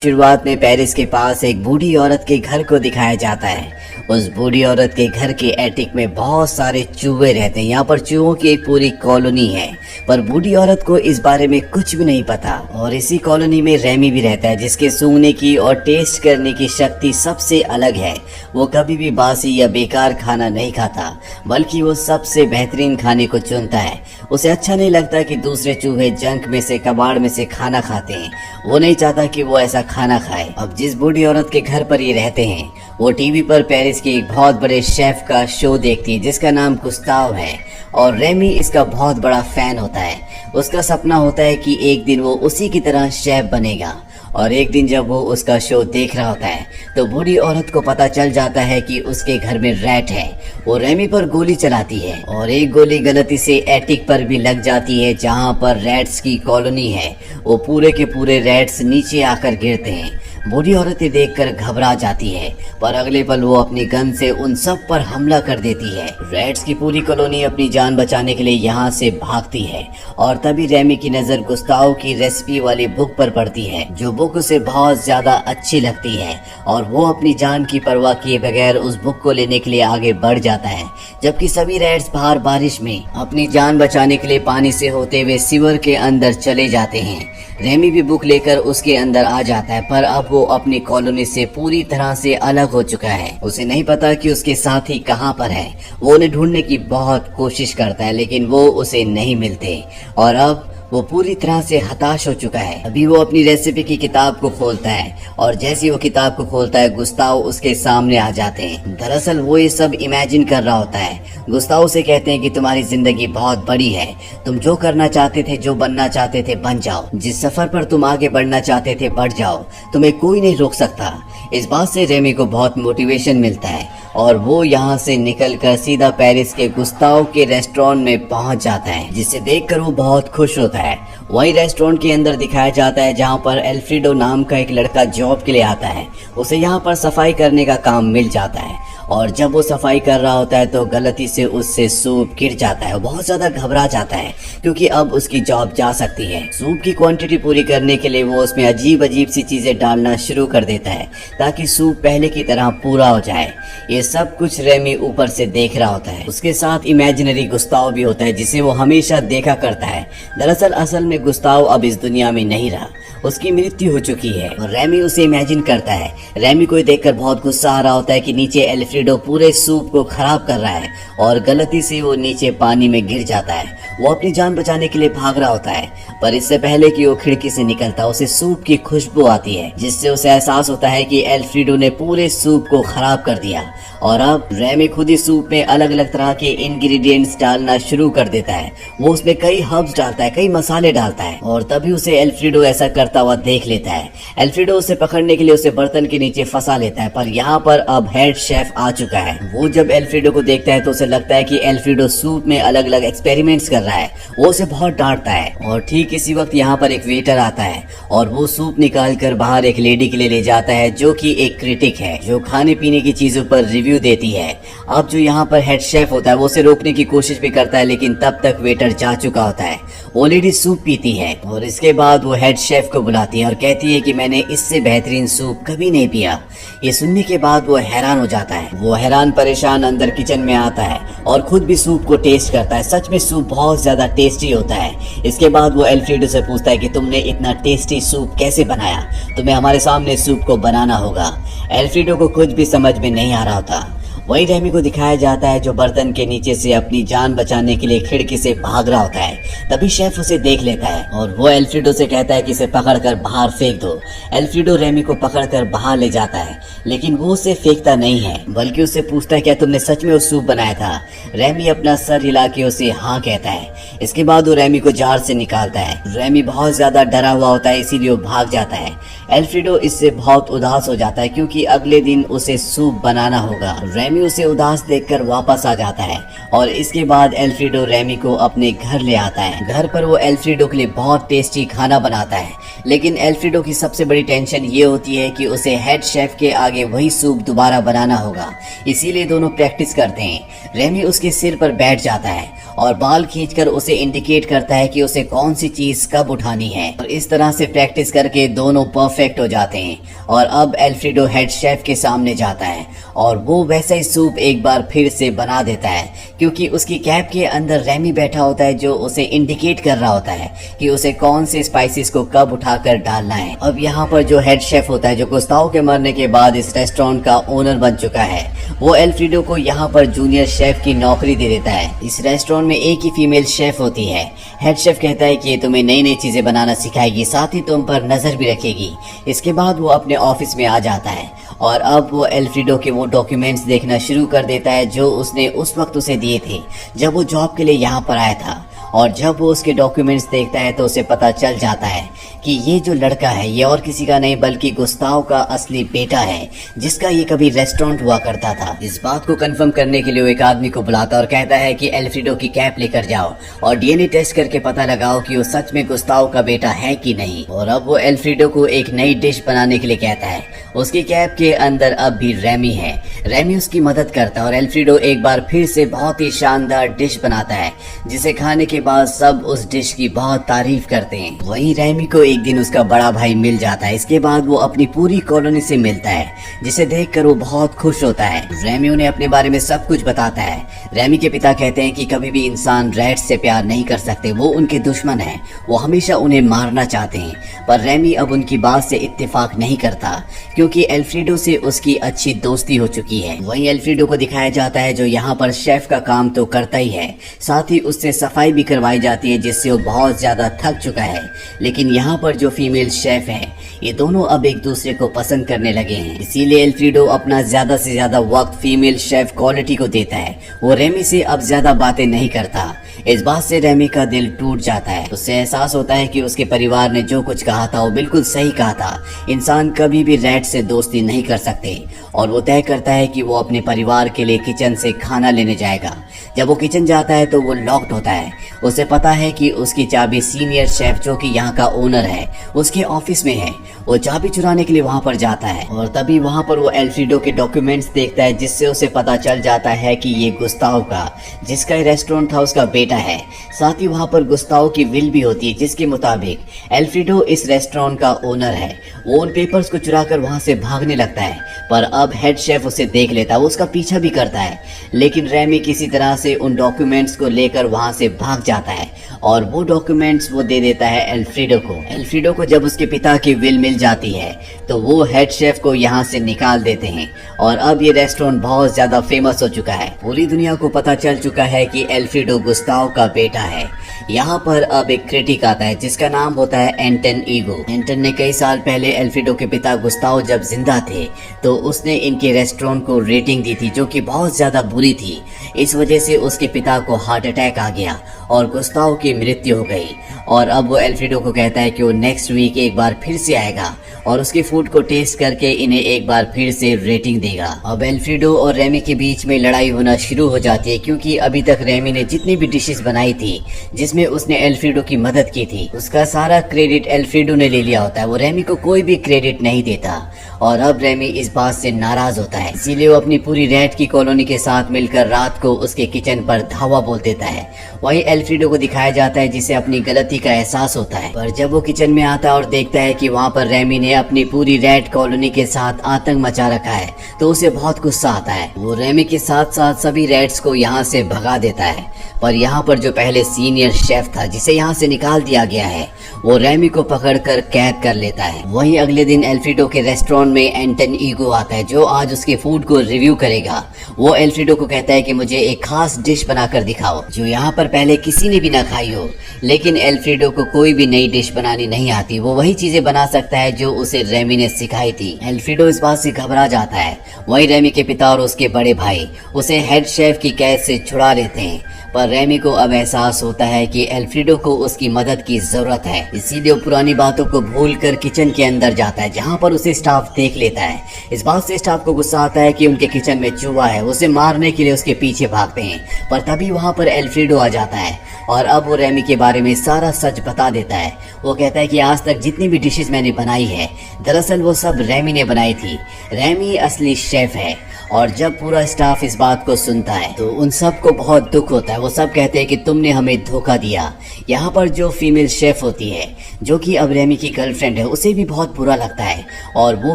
शुरुआत में पेरिस के पास एक बूढ़ी औरत के घर को दिखाया जाता है। उस बूढ़ी औरत के घर के एटिक में बहुत सारे चूहे रहते हैं। यहाँ पर चूहों की एक पूरी कॉलोनी है, पर बूढ़ी औरत को इस बारे में कुछ भी नहीं पता। और इसी कॉलोनी में रेमी भी रहता है, जिसके सूंघने की और टेस्ट करने की शक्ति सबसे अलग है। वो कभी भी बासी या बेकार खाना नहीं खाता, बल्कि वो सबसे बेहतरीन खाने को चुनता है। उसे अच्छा नहीं लगता कि दूसरे चूहे जंक में से, कबाड़ में से खाना खाते हैं। वो नहीं चाहता कि वो ऐसा खाना खाए। अब जिस बूढ़ी औरत के घर पर ये रहते हैं, वो टीवी पर पेरिस के एक बहुत बड़े शेफ का शो देखती है, जिसका नाम गुस्ताव है। और रेमी इसका बहुत बड़ा फैन होता है। उसका सपना होता है कि एक दिन वो उसी की तरह शेफ बनेगा। और एक दिन जब वो उसका शो देख रहा होता है, तो बूढ़ी औरत को पता चल जाता है कि उसके घर में रैट है। वो रेमी पर गोली चलाती है और एक गोली गलती से एटिक पर भी लग जाती है, जहाँ पर रैट्स की कॉलोनी है। वो पूरे के पूरे रैट्स नीचे आकर गिरते हैं। बूढ़ी औरत ये देखकर घबरा जाती है, पर अगले पल वो अपनी गन से उन सब पर हमला कर देती है। रैट्स की पूरी कॉलोनी अपनी जान बचाने के लिए यहाँ से भागती है। और तभी रेमी की नजर गुस्ताव की रेसिपी वाली बुक पर पड़ती है, जो बुक उसे बहुत ज्यादा अच्छी लगती है। और वो अपनी जान की परवाह किए बगैर उस बुक को लेने के लिए आगे बढ़ जाता है, जबकि सभी रैट्स बाहर बारिश में अपनी जान बचाने के लिए पानी से होते हुए सीवर के अंदर चले जाते हैं। रेमी भी बुक लेकर उसके अंदर आ जाता है, पर अब वो अपनी कॉलोनी से पूरी तरह से अलग हो चुका है। उसे नहीं पता कि उसके साथी कहाँ पर है। वो उन्हें ढूंढने की बहुत कोशिश करता है, लेकिन वो उसे नहीं मिलते। और अब वो पूरी तरह से हताश हो चुका है। अभी वो अपनी रेसिपी की किताब को खोलता है, और जैसे ही वो किताब को खोलता है, गुस्ताव उसके सामने आ जाते हैं। दरअसल वो ये सब इमेजिन कर रहा होता है। गुस्ताव से कहते हैं कि तुम्हारी जिंदगी बहुत बड़ी है, तुम जो करना चाहते थे, जो बनना चाहते थे, बन जाओ। जिस सफर पर तुम आगे बढ़ना चाहते थे, बढ़ जाओ, तुम्हें कोई नहीं रोक सकता। इस बात से रेमी को बहुत मोटिवेशन मिलता है, और वो यहाँ से निकलकर सीधा पेरिस के गुस्ताव के रेस्टोरेंट में पहुंच जाता है, जिसे देखकर वो बहुत खुश होता है। वही रेस्टोरेंट के अंदर दिखाया जाता है, जहाँ पर एल्फ्रेडो नाम का एक लड़का जॉब के लिए आता है। उसे यहाँ पर सफाई करने का काम मिल जाता है, और जब वो सफाई कर रहा होता है तो गलती से उससे सूप गिर जाता है। वो बहुत ज्यादा घबरा जाता है, क्योंकि अब उसकी जॉब जा सकती है। सूप की क्वांटिटी पूरी करने के लिए वो उसमें अजीब अजीब सी चीजें डालना शुरू कर देता है, ताकि सूप पहले की तरह पूरा हो जाए। ये सब कुछ रेमी ऊपर से देख रहा होता है। उसके साथ इमेजिनरी गुस्ताव भी होता है, जिसे वो हमेशा देखा करता है। दरअसल असल में गुस्ताव अब इस दुनिया में नहीं रहा, उसकी मृत्यु हो चुकी है। और रेमी उसे इमेजिन करता है। रेमी को देखकर बहुत गुस्सा आ रहा होता है कि नीचे एल्फ्रेडो पूरे सूप को खराब कर रहा है, और गलती से वो नीचे पानी में गिर जाता है। वो अपनी जान बचाने के लिए भाग रहा होता है, पर इससे पहले कि वो खिड़की से निकलता, उसे सूप की खुशबू आती है, जिससे उसे एहसास होता है कि एल्फ्रेडो ने पूरे सूप को खराब कर दिया। और अब रेमी खुद ही सूप में अलग अलग तरह के इंग्रेडिएंट्स डालना शुरू कर देता है। वो उसमें कई हर्ब्स डालता है, कई मसाले डालता है, और तभी उसे एल्फ्रेडो ऐसा करता हुआ देख लेता है। एल्फ्रेडो उसे पकड़ने के लिए उसे बर्तन के नीचे फंसा लेता है, पर यहाँ पर अब हेड शेफ आ चुका है। वो जब एल्फ्रेडो को देखता है तो उसे लगता है कि एल्फ्रेडो सूप में अलग अलग एक्सपेरिमेंट्स कर रहा है। वो उसे बहुत डांटता है, और ठीक इसी वक्त यहाँ पर एक वेटर आता है, और वो सूप निकाल कर बाहर एक लेडी के लिए ले जाता है, जो कि एक क्रिटिक है, जो खाने पीने की चीजों पर रिव्यू देती है। अब जो यहाँ पर हेड शेफ होता है, वो उसे रोकने की कोशिश भी करता है, लेकिन तब तक वेटर जा चुका होता है। वो लेडी सूप पीती है, और इसके बाद वो हेड शेफ को बुलाती है और कहती है कि मैंने इससे बेहतरीन सूप कभी नहीं पिया। ये सुनने के बाद वो हैरान हो जाता है। वो हैरान परेशान अंदर किचन में आता है, और खुद भी सूप को टेस्ट करता है। सच में सूप बहुत ज्यादा टेस्टी होता है। इसके बाद वो एल्फ्रेडो से पूछता है कि तुमने इतना टेस्टी सूप कैसे बनाया, तुम्हें हमारे सामने सूप को बनाना होगा। एल्फ्रेडो को कुछ भी समझ में नहीं आ रहा होता। वही रेमी को दिखाया जाता है, जो बर्तन के नीचे से अपनी जान बचाने के लिए खिड़की से भाग रहा होता है। तभी शेफ उसे देख लेता है, और वो एल्फ्रेडो से कहता है कि इसे पकड़कर बाहर फेंक दो। एल्फ्रेडो रेमी को पकड़कर बाहर ले जाता है, लेकिन वो उसे फेंकता नहीं है, बल्कि उससे पूछता है क्या तुमने सच में वो सूप बनाया था। रेमी अपना सर हिला के उसे हाँ कहता है। इसके बाद वो रेमी को जार से निकालता है। रेमी बहुत ज्यादा डरा हुआ होता है, इसीलिए वो भाग जाता है। एल्फ्रेडो इससे बहुत उदास हो जाता है, क्योंकि अगले दिन उसे सूप बनाना होगा। रेमी उसे उदास देखकर वापस आ जाता है, और इसके बाद एल्फ्रेडो रेमी को अपने घर ले आता है। घर पर वो एल्फ्रेडो के लिए बहुत टेस्टी खाना बनाता है, लेकिन एल्फ्रेडो की सबसे बड़ी टेंशन ये होती है कि उसे हेड शेफ के आगे वही सूप दोबारा बनाना होगा। इसीलिए दोनों प्रैक्टिस करते हैं। रेमी उसके सिर पर बैठ जाता है, और बाल खींचकर उसे इंडिकेट करता है कि उसे कौन सी चीज कब उठानी है, और इस तरह से प्रैक्टिस करके दोनों परफेक्ट परफेक्ट हो जाते हैं और अब एल्फ्रेडो हेड शेफ के सामने जाता है और वो वैसा ही सूप एक बार फिर से बना देता है, क्योंकि उसकी कैप के अंदर रेमी बैठा होता है जो उसे इंडिकेट कर रहा होता है कि उसे कौन से स्पाइसेस को कब उठाकर डालना है। अब यहाँ पर जो हेड शेफ होता है, जो गुस्ताव के मरने के बाद इस रेस्टोरेंट का ओनर बन चुका है, वो एल्फ्रेडो को यहाँ पर जूनियर शेफ की नौकरी दे देता है। इस रेस्टोरेंट में एक ही फीमेल शेफ होती है। हेड शेफ कहता है कि ये तुम्हें नई नई चीजें बनाना सिखाएगी, साथ ही तुम पर नजर भी रखेगी। इसके बाद वो अपने ऑफिस में आ जाता है और अब वो एल्फ्रेडो के वो डॉक्यूमेंट्स देखना शुरू कर देता है जो उसने उस वक्त उसे दिए थे जब वो जॉब के लिए यहाँ पर आया था। और जब वो उसके डॉक्यूमेंट्स देखता है तो उसे पता चल जाता है कि ये जो लड़का है ये और किसी का नहीं बल्कि गुस्ताव का असली बेटा है, जिसका ये कभी रेस्टोरेंट हुआ करता था। इस बात को कंफर्म करने के लिए वो एक आदमी को बुलाता और कहता है कि एल्फ्रेडो की कैप लेकर जाओ और डीएनए टेस्ट करके पता लगाओ कि वो सच में गुस्ताव का बेटा है कि नहीं। और अब वो एल्फ्रेडो को एक नई डिश बनाने के लिए कहता है। उसकी कैप के अंदर अब भी रेमी है। रेमी उसकी मदद करता है और एल्फ्रेडो एक बार फिर से बहुत ही शानदार डिश बनाता है, जिसे खाने के बाद सब उस डिश की बहुत तारीफ करते हैं। वहीं रेमी को एक दिन उसका बड़ा भाई मिल जाता है। इसके बाद वो अपनी पूरी कॉलोनी से मिलता है, जिसे देखकर वो बहुत खुश होता है। रेमी उन्हें अपने बारे में सब कुछ बताता है। रेमी के पिता कहते हैं कि कभी भी इंसान रैट्स से प्यार नहीं कर सकते, वो उनके दुश्मन है, वो हमेशा उन्हें मारना चाहते हैं। पर रेमी अब उनकी बात से इत्तेफाक नहीं करता, क्योंकि एल्फ्रेडो से उसकी अच्छी दोस्ती हो चुकी है। वहीं एल्फ्रेडो को दिखाया जाता है जो यहाँ पर शेफ का काम तो करता ही है, साथ ही उससे सफाई भी करवाई जाती है, जिससे वो बहुत ज्यादा थक चुका है। लेकिन यहाँ पर जो फीमेल शेफ है, ये दोनों अब एक दूसरे को पसंद करने लगे हैं। इसीलिए एल्फ्रेडो अपना ज्यादा से ज्यादा वक्त फीमेल शेफ क्वालिटी को देता है। वो रेमी से अब ज्यादा बातें नहीं करता। इस बात से रेमी का दिल टूट जाता है। उससे एहसास होता है कि उसके परिवार ने जो कुछ कहा था वो बिल्कुल सही कहा था। इंसान कभी भी रैट से दोस्ती नहीं कर सकते। और वो तय करता है कि वो अपने परिवार के लिए किचन से खाना लेने जाएगा। जब वो किचन जाता है तो वो लॉक्ड होता है। उसे पता है कि उसकी चाबी सीनियर शेफ, जो कि यहाँ का ओनर है, उसके ऑफिस में है। वो चाबी चुराने के लिए वहाँ पर जाता है और तभी वहाँ पर वो एल्फ्रेडो के डॉक्यूमेंट्स देखता है, जिससे उसे पता चल जाता है कि ये गुस्ताव का, जिसका रेस्टोरेंट था, उसका बेटा है। साथ ही वहाँ पर गुस्ताव की विल भी होती है, जिसके मुताबिक एल्फ्रेडो इस रेस्टोरेंट का ओनर है। वो उन पेपर्स को चुराकर वहाँ से भागने लगता है, पर अब हेड शेफ उसे देख लेता है। वो उसका पीछा भी करता है, लेकिन रेमी किसी तरह से उन डॉक्यूमेंट्स को लेकर वहाँ से भाग जाता है और वो डॉक्यूमेंट्स वो दे देता है एल्फ्रेडो को। एल्फ्रेडो को जब उसके पिता की विल मिल जाती है तो वो हेड शेफ को यहाँ से निकाल देते हैं और अब ये रेस्टोरेंट बहुत ज्यादा फेमस हो चुका है। पूरी दुनिया को पता चल चुका है कि एल्फ्रेडो गुस्ताव का बेटा है। यहाँ पर अब एक क्रिटिक आता है जिसका नाम होता है एंटन ईगो। एंटन ने कई साल पहले एल्फ्रेडो के पिता गुस्ताव जब जिंदा थे तो उसने इनके रेस्टोरेंट को रेटिंग दी थी, जो कि बहुत ज्यादा बुरी थी। इस वजह से उसके पिता को हार्ट अटैक आ गया और गुस्ताव की मृत्यु हो गई। और अब वो एल्फ्रेडो को कहता है कि वो नेक्स्ट वीक एक बार फिर से आएगा और उसके फूड को टेस्ट करके इन्हें एक बार फिर से रेटिंग देगा। अब एल्फ्रेडो और रेमी के बीच में लड़ाई होना शुरू हो जाती है, क्योंकि अभी तक रेमी ने जितनी भी डिशेस बनाई थी जिसमें उसने एल्फ्रेडो की मदद की थी, उसका सारा क्रेडिट एल्फ्रेडो ने ले लिया होता है। वो रेमी को कोई भी क्रेडिट नहीं देता और अब रेमी इस बात से नाराज होता है। इसीलिए वो अपनी पूरी रैट की कॉलोनी के साथ मिलकर रात को उसके किचन पर धावा बोल देता है। वहीं एल्फ्रेडो को दिखाया जाता है जिसे अपनी गलती का एहसास होता है, पर जब वो किचन में आता है और देखता है कि वहाँ पर रेमी ने अपनी पूरी रैट कॉलोनी के साथ आतंक मचा रखा है तो उसे बहुत गुस्सा आता है। वो रेमी के साथ साथ सभी रैट्स को यहाँ से भगा देता है, पर यहाँ पर जो पहले सीनियर शेफ था जिसे यहाँ से निकाल दिया गया है, वो रेमी को पकड़कर कैद कर लेता है। वहीं अगले दिन एल्फ्रेडो के रेस्टोरेंट में एंटन ईगो आता है जो आज उसके फूड को रिव्यू करेगा। वो एल्फ्रेडो को कहता है कि मुझे एक खास डिश बनाकर दिखाओ जो यहाँ पर पहले किसी ने भी ना खाई हो। लेकिन एल्फ्रेडो को कोई भी नई डिश बनानी नहीं आती। वो वही चीजें बना सकता है जो उसे रेमी ने सिखाई थी। एल्फ्रेडो इस बात से घबरा जाता है। वहीं रेमी के पिता और उसके बड़े भाई उसे हेड शेफ की कैद से छुड़ा लेते हैं, पर रेमी को अब एहसास होता है कि एल्फ्रेडो को उसकी मदद की जरूरत है। इसीलिए वो पुरानी बातों को भूलकर किचन के अंदर जाता है, जहाँ पर उसे स्टाफ देख लेता है। इस बात से स्टाफ को गुस्सा आता है कि उनके किचन में चूहा है। उसे मारने के लिए उसके पीछे भागते हैं, पर तभी वहाँ पर एल्फ्रेडो आ जाता है और अब वो रेमी के बारे में सारा सच बता देता है। वो कहता है कि आज तक जितनी भी डिशेस मैंने बनाई है, दरअसल वो सब रेमी ने बनाई थी। रेमी असली शेफ है और जब पूरा स्टाफ इस बात को सुनता है तो उन सबको बहुत दुख होता है। वो सब कहते हैं कि तुमने हमें धोखा दिया। यहाँ पर जो फीमेल शेफ होती है, जो कि अब रेमी की गर्लफ्रेंड है, उसे भी बहुत बुरा लगता है और वो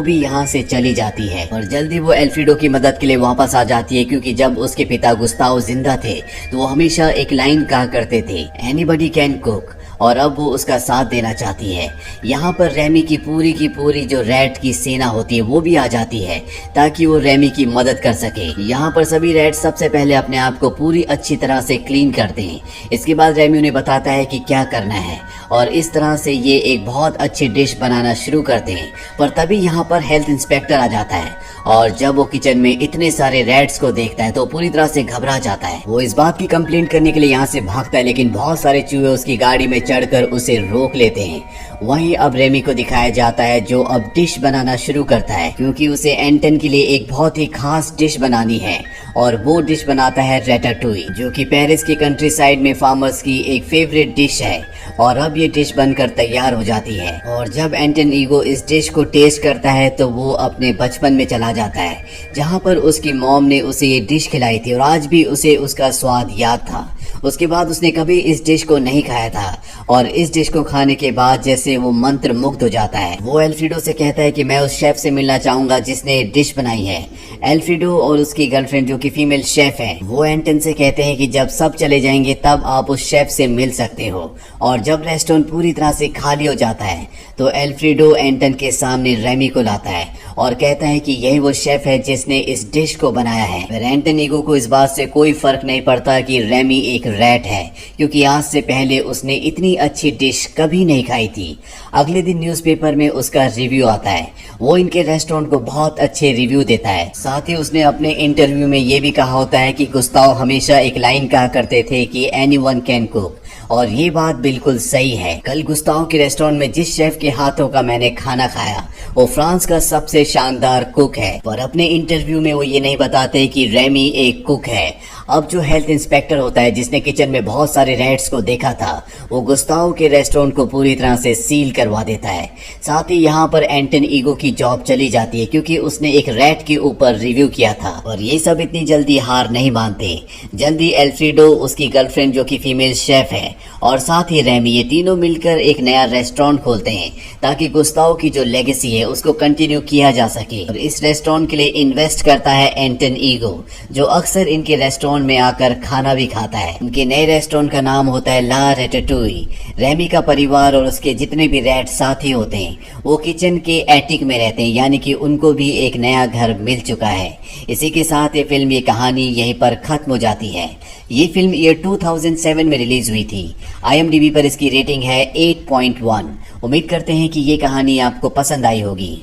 भी यहाँ से चली जाती है। और जल्दी वो एल्फ्रेडो की मदद के लिए वापस आ जाती है, क्योंकि जब उसके पिता गुस्ताव जिंदा थे तो वो हमेशा एक लाइन कहा करते थे, एनीबडी कैन कुक, और अब वो उसका साथ देना चाहती है। यहाँ पर रेमी की पूरी जो रैट की सेना होती है वो भी आ जाती है ताकि वो रेमी की मदद कर सके। यहाँ पर सभी रैट सबसे पहले अपने आप को पूरी अच्छी तरह से क्लीन करते हैं। इसके बाद रेमी उन्हें बताता है कि क्या करना है और इस तरह से ये एक बहुत अच्छी डिश बनाना शुरू करते हैं। पर तभी यहाँ पर हेल्थ इंस्पेक्टर आ जाता है और जब वो किचन में इतने सारे रैट्स को देखता है तो पूरी तरह से घबरा जाता है। वो इस बात की कंप्लेंट करने के लिए यहाँ से भागता है, लेकिन बहुत सारे चूहे उसकी गाड़ी में चढ़कर उसे रोक लेते हैं। वहीं अब रेमी को दिखाया जाता है जो अब डिश बनाना शुरू करता है, क्योंकि उसे एंटन के लिए एक बहुत ही खास डिश बनानी है और वो डिश बनाता है रैटाटूई, जो कि पेरिस की कंट्री साइड में फार्मर्स की एक फेवरेट डिश है। और अब ये डिश बनकर तैयार हो जाती है और जब एंटन ईगो इस डिश को टेस्ट करता है तो वो अपने बचपन में चला जाता है, जहाँ पर उसकी मॉम ने उसे ये डिश खिलाई थी और आज भी उसे उसका स्वाद याद था। उसके बाद उसने कभी इस डिश को नहीं खाया था और इस डिश को खाने के बाद जैसे वो मंत्र मुग्ध हो जाता है। वो एल्फ्रेडो से कहता है कि मैं उस शेफ से मिलना चाहूंगा जिसने डिश बनाई है। एल्फ्रेडो और उसकी गर्लफ्रेंड जो कि फीमेल शेफ है, वो एंटन से कहते हैं कि जब सब चले जाएंगे तब आप उस शेफ से मिल सकते हो। और जब रेस्टोरेंट पूरी तरह से खाली हो जाता है तो एल्फ्रेडो एंटन के सामने रेमी को लाता है और कहता है कि यही वो शेफ है जिसने इस डिश को बनाया है। फिर एंटन ईगो को इस बात से कोई फर्क नहीं पड़ता कि रेमी एक रैट है, क्योंकि आज से पहले उसने इतनी अच्छी डिश कभी नहीं खाई थी। अगले दिन न्यूज़पेपर में उसका रिव्यू आता है। वो इनके रेस्टोरेंट को बहुत अच्छे रिव्यू देता है। साथ ही उसने अपने इंटरव्यू में ये भी कहा होता है कि गुस्ताव हमेशा एक लाइन कहा करते थे कि एनीवन कैन कुक, और ये बात बिल्कुल सही है। कल गुस्ताव के रेस्टोरेंट में जिस शेफ के हाथों का मैंने खाना खाया वो फ्रांस का सबसे शानदार कुक है। पर अपने इंटरव्यू में वो ये नहीं बताते कि रेमी एक कुक है। अब जो हेल्थ इंस्पेक्टर होता है जिसने किचन में बहुत सारे रैट्स को देखा था, वो गुस्ताव के रेस्टोरेंट को पूरी तरह से सील करवा देता है। साथ ही यहाँ पर एंटन ईगो की जॉब चली जाती है, क्योंकि उसने एक रैट के ऊपर रिव्यू किया था। और ये सब इतनी जल्दी हार नहीं मानते। जल्दी एल्फ्रेडो, उसकी गर्लफ्रेंड जो कि फीमेल शेफ है, और साथ ही रेमी, ये तीनों मिलकर एक नया रेस्टोरेंट खोलते हैं ताकि गुस्ताव की जो लेगेसी है उसको कंटिन्यू किया जा सके। और इस रेस्टोरेंट के लिए इन्वेस्ट करता है एंटन ईगो, जो अक्सर इनके रेस्टोरेंट में आकर खाना भी खाता है। उनके नए रेस्टोरेंट का नाम होता है ला रैटाटूई। रेमी का परिवार और उसके जितने भी रैट साथी होते हैं वो किचन के एटिक में रहते हैं, यानी कि उनको भी एक नया घर मिल चुका है। इसी के साथ ये फिल्म, ये कहानी यहीं पर खत्म हो जाती है। ये फिल्म ईयर 2007 में रिलीज हुई थी। IMDb पर इसकी रेटिंग है 8.1। उम्मीद करते हैं कि ये कहानी आपको पसंद आई होगी।